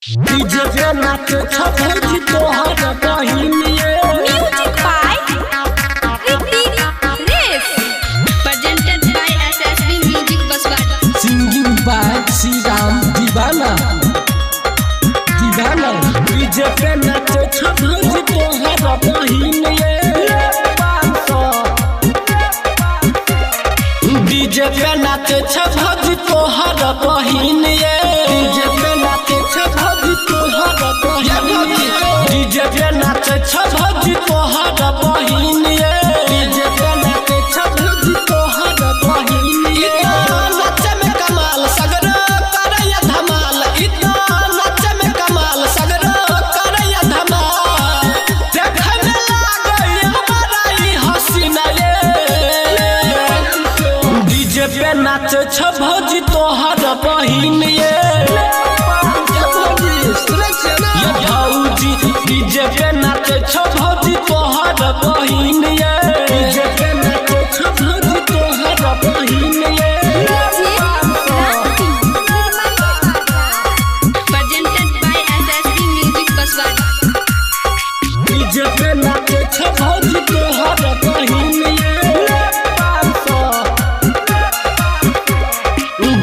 DJ पे नाच छपौजी तोहर बहिनिए म्यूजिक बाय ऋतिक रेस presented by SSB music Baswara singing by Shriram Deewana DJ पे नाच छपौजी तोहर बहिनिए डीजे पे नाच छपौजी तोहर बहिनिए डीजे पे नाच छपौजी तोहर बहिनिए डीजे पे नाच छपौजी तोहर बहिनिए नाच में कमाल सगरो करैया धमाल इतना नाच में कमाल सगरो करैया धमाल देखे में लागै हमारा ई हसीना ये डीजे पे नाच छपौजी तोहर बहिनिए डीजे पे नाच छपौजी तोहर बहिनिए डीजे पे नाच छपौजी तोहर बहिनिए presented by SSB music Baswara DJ पे नाच छपौजी तोहर बहिनिए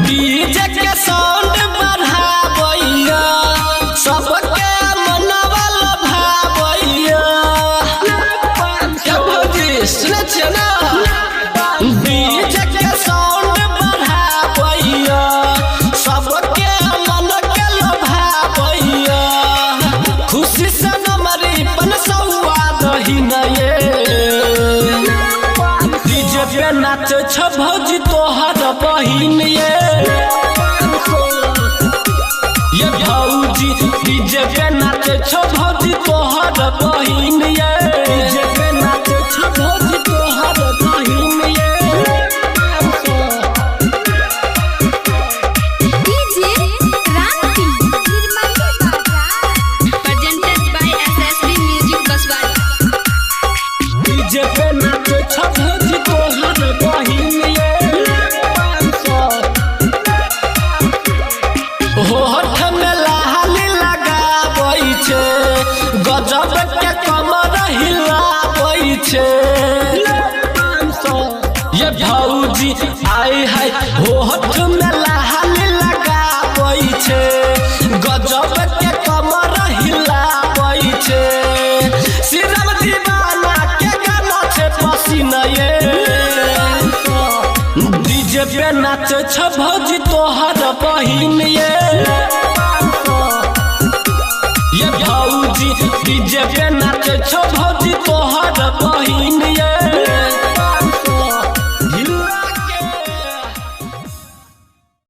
डीजे के साउंड बढ़ाबैया सबके डीजे के साउंड बढ़ाबैया सबके मन के लोभाबैया खुशी से नमरी पनसौआ दहिनये डीजे पे नाच छपौजी तोहर बहिनिए ये भौजी डीजे पे नाच छपौजी तोहर बहिनिए डीजे पे नाच छपौजी तोहर बहिनिए डीजे रांती presented by SSB music Baswara DJ पे नाच छपौजी तोहर बहिनिए होठ में लाली लगाबै छै गजब के कमर हिलाबै छै ये भौजी आइ है होठ में लाली लगाबै छै गजब के कमर हिलाबै छै श्रीराम दीवाना के गाना छै पसीना ये डीजे पे नाच छपौजी तोहर बहिनिए